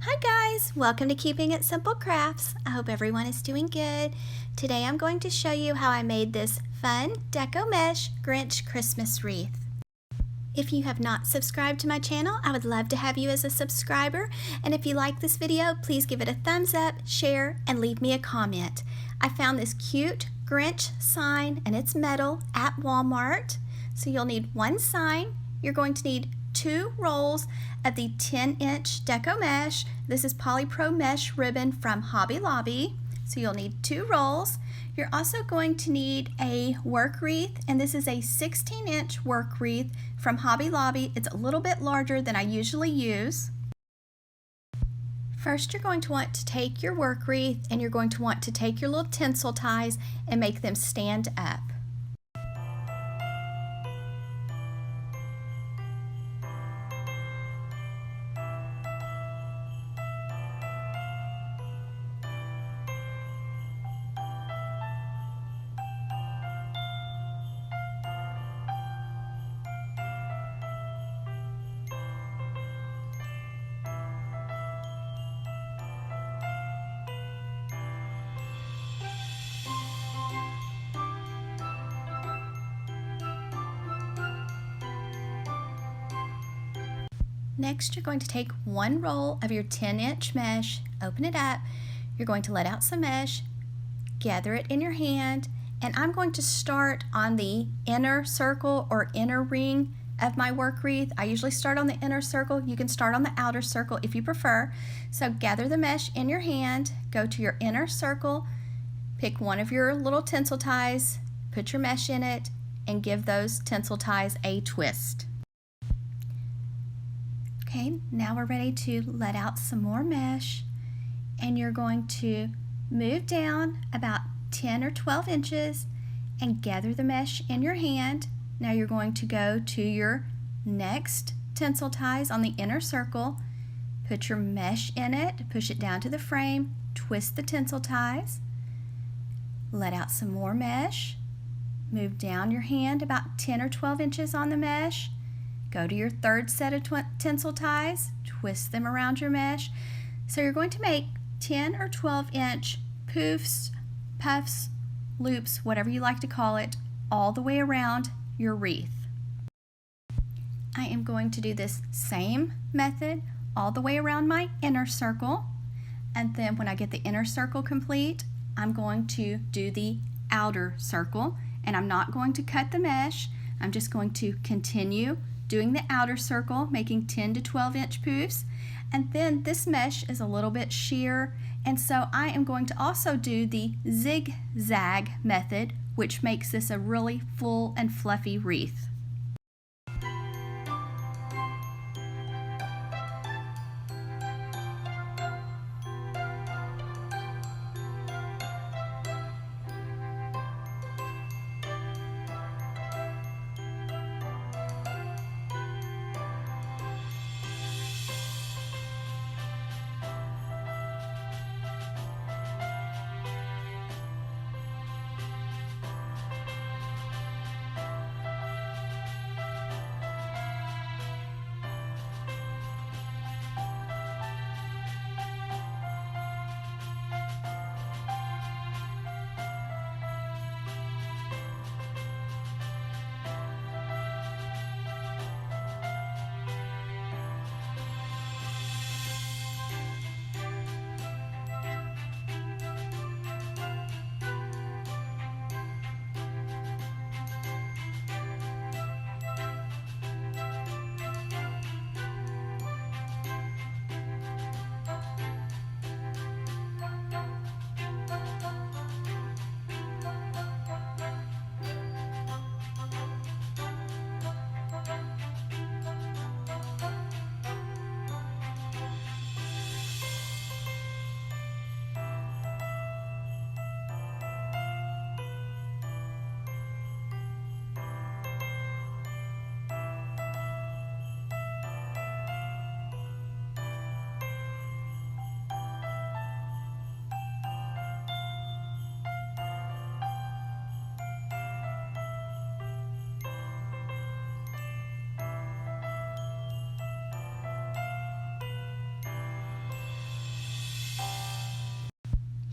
Hi guys, welcome to Keeping It Simple Crafts. I hope everyone is doing good. Today I'm going to show you how I made this fun deco mesh Grinch Christmas wreath. If you have not subscribed to my channel, I would love to have you as a subscriber. And if you like this video, please give it a thumbs up, share, and leave me a comment. I found this cute Grinch sign and it's metal at Walmart. So you'll need one sign. You're going to need 2 rolls of the 10-inch deco mesh. This is Polypro mesh ribbon from Hobby Lobby. So you'll need 2 rolls. You're also going to need a work wreath, and this is a 16-inch work wreath from Hobby Lobby. It's a little bit larger than I usually use. First, you're going to want to take your work wreath and you're going to want to take your little tinsel ties and make them stand up. Next, you're going to take 1 roll of your 10-inch mesh, open it up, you're going to let out some mesh, gather it in your hand, and I'm going to start on the inner circle or inner ring of my work wreath. I usually start on the inner circle. You can start on the outer circle if you prefer. So gather the mesh in your hand, go to your inner circle, pick one of your little tinsel ties, put your mesh in it, and give those tinsel ties a twist. Okay, now we're ready to let out some more mesh, and you're going to move down about 10 or 12 inches and gather the mesh in your hand. Now you're going to go to your next tinsel ties on the inner circle, put your mesh in it, push it down to the frame, twist the tinsel ties, let out some more mesh, move down your hand about 10 or 12 inches on the mesh, go to your third set of tinsel ties, twist them around your mesh. So you're going to make 10 or 12 inch poofs, puffs, loops, whatever you like to call it, all the way around your wreath. I am going to do this same method all the way around my inner circle, and then when I get the inner circle complete, I'm going to do the outer circle, and I'm not going to cut the mesh. I'm just going to continue doing the outer circle, making 10 to 12 inch poofs, and then this mesh is a little bit sheer, and so I am going to also do the zigzag method, which makes this a really full and fluffy wreath.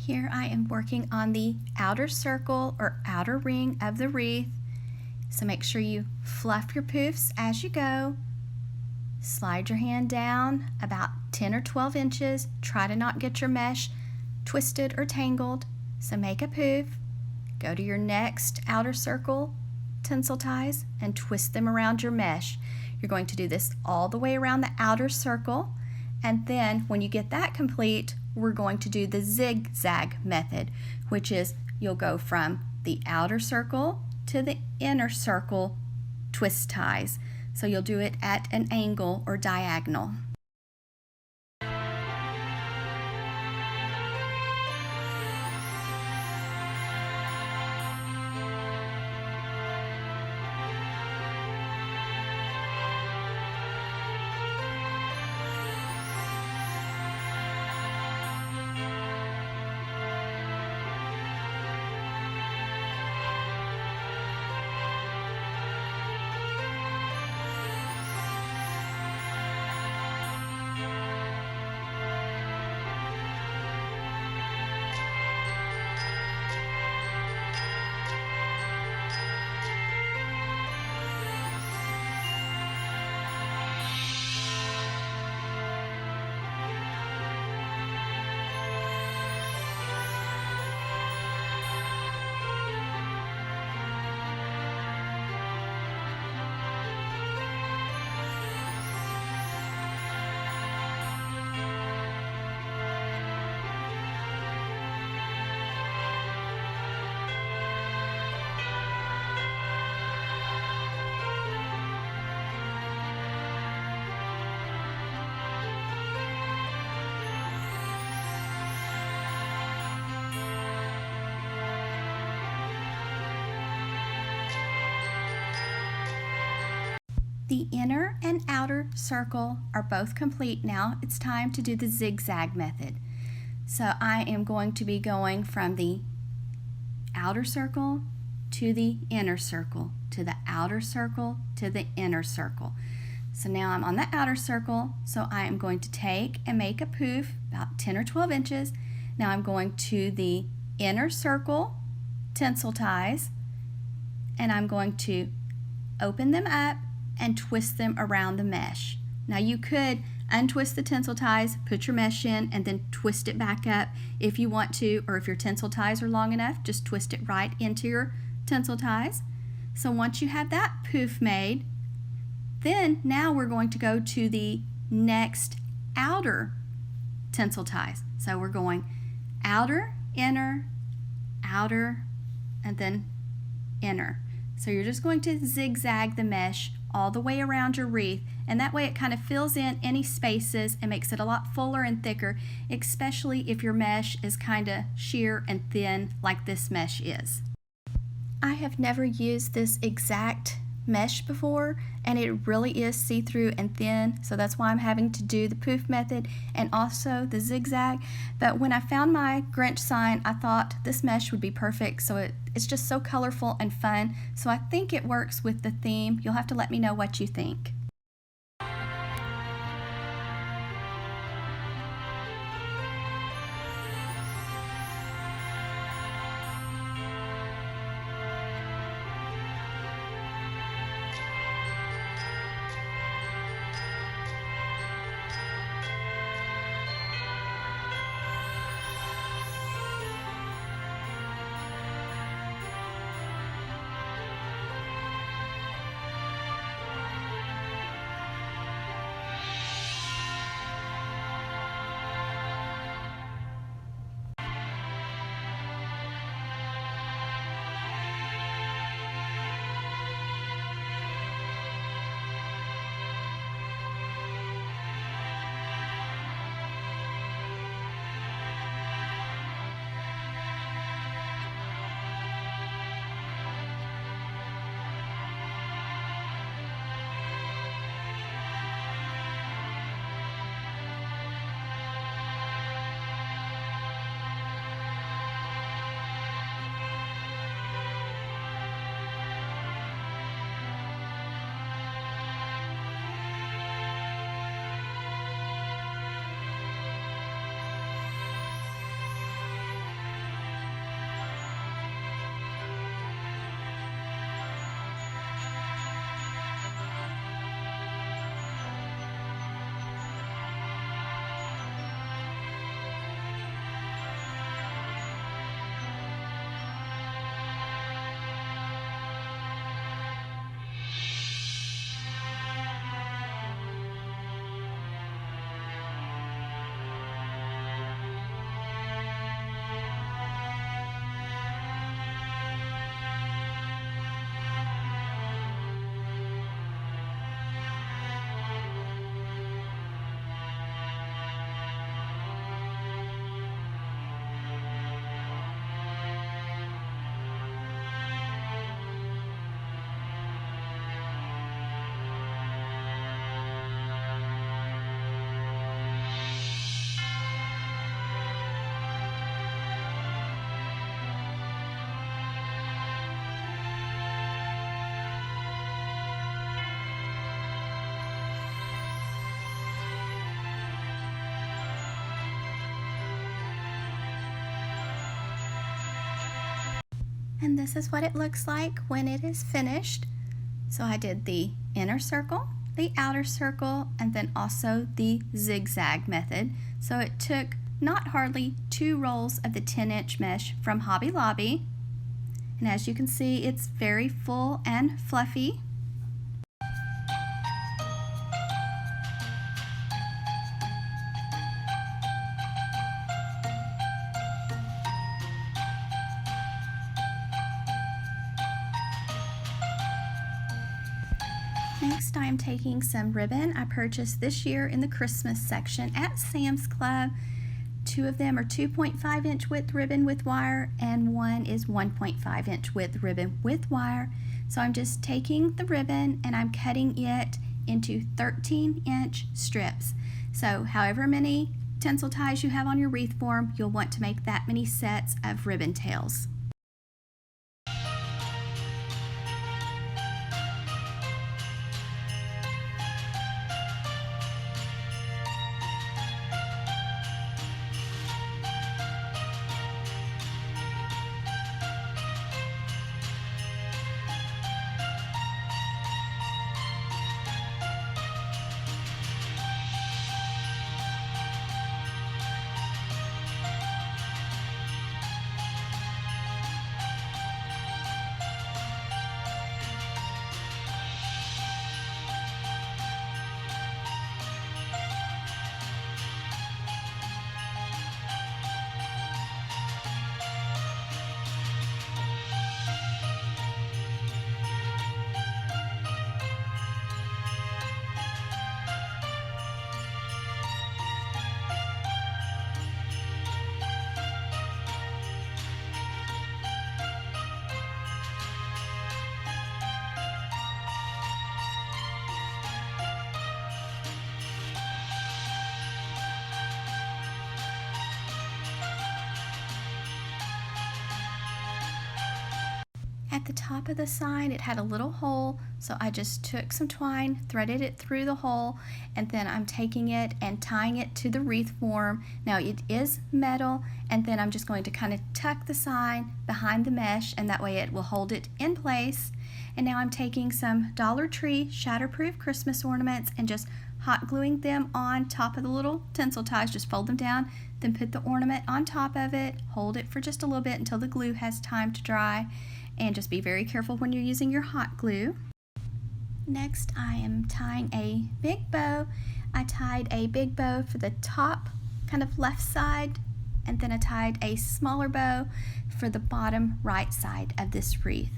Here I am working on the outer circle or outer ring of the wreath. So make sure you fluff your poofs as you go. Slide your hand down about 10 or 12 inches. Try to not get your mesh twisted or tangled. So make a poof. Go to your next outer circle tinsel ties and twist them around your mesh. You're going to do this all the way around the outer circle, and then when you get that complete, we're going to do the zigzag method, which is you'll go from the outer circle to the inner circle twist ties. So you'll do it at an angle or diagonal. The inner and outer circle are both complete now. It's time to do the zigzag method. So I am going to be going from the outer circle to the inner circle, to the outer circle to the inner circle. So now I'm on the outer circle, so I am going to take and make a poof about 10 or 12 inches. Now I'm going to the inner circle tinsel ties, and I'm going to open them up and twist them around the mesh. Now you could untwist the tinsel ties, put your mesh in, and then twist it back up if you want to, or if your tinsel ties are long enough, just twist it right into your tinsel ties. So once you have that poof made, then now we're going to go to the next outer tinsel ties. So we're going outer, inner, outer, and then inner. So you're just going to zigzag the mesh all the way around your wreath, and that way it kind of fills in any spaces and makes it a lot fuller and thicker, especially if your mesh is kind of sheer and thin like this mesh is. I have never used this exact mesh before, and it really is see-through and thin, so that's why I'm having to do the poof method and also the zigzag. But when I found my Grinch sign, I thought this mesh would be perfect, so it's just so colorful and fun, so I think it works with the theme. You'll have to let me know what you think. And this is what it looks like when it is finished. So I did the inner circle, the outer circle, and then also the zigzag method. So it took not hardly 2 rolls of the 10-inch mesh from Hobby Lobby. And as you can see, it's very full and fluffy. Next, I'm taking some ribbon I purchased this year in the Christmas section at Sam's Club. 2 of them are 2.5-inch width ribbon with wire, and 1 is 1.5-inch width ribbon with wire. So I'm just taking the ribbon and I'm cutting it into 13-inch strips. So however many tinsel ties you have on your wreath form, you'll want to make that many sets of ribbon tails. At the top of the sign, it had a little hole, so I just took some twine, threaded it through the hole, and then I'm taking it and tying it to the wreath form. Now it is metal, and then I'm just going to kind of tuck the sign behind the mesh, and that way it will hold it in place. And now I'm taking some Dollar Tree shatterproof Christmas ornaments and just hot gluing them on top of the little tinsel ties. Just fold them down, then put the ornament on top of it, hold it for just a little bit until the glue has time to dry. And just be very careful when you're using your hot glue. Next, I am tying a big bow. I tied a big bow for the top kind of left side, and then I tied a smaller bow for the bottom right side of this wreath.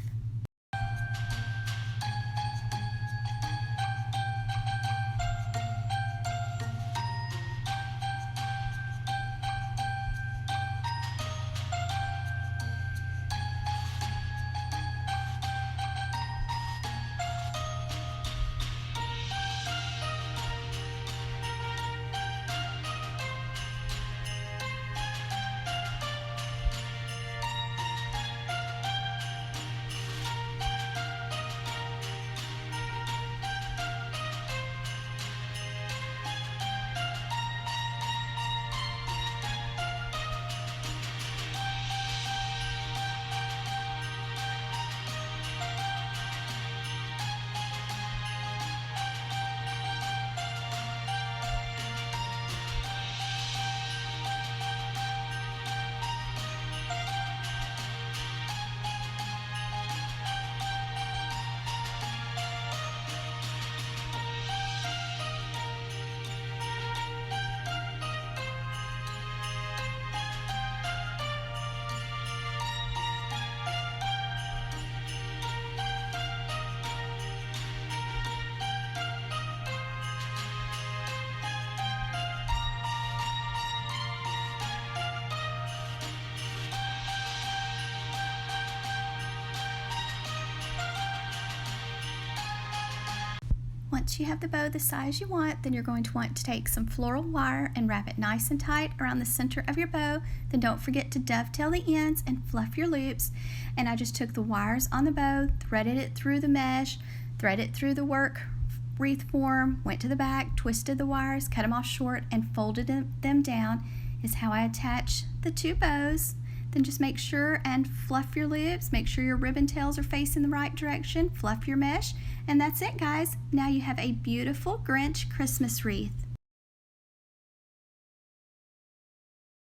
Once you have the bow the size you want, then you're going to want to take some floral wire and wrap it nice and tight around the center of your bow. Then don't forget to dovetail the ends and fluff your loops. And I just took the wires on the bow, threaded it through the mesh, threaded it through the work wreath form, went to the back, twisted the wires, cut them off short, and folded them down is how I attach the 2 bows. then just make sure and fluff your loops. Make sure your ribbon tails are facing the right direction. Fluff your mesh, and that's it, guys. Now you have a beautiful Grinch Christmas wreath.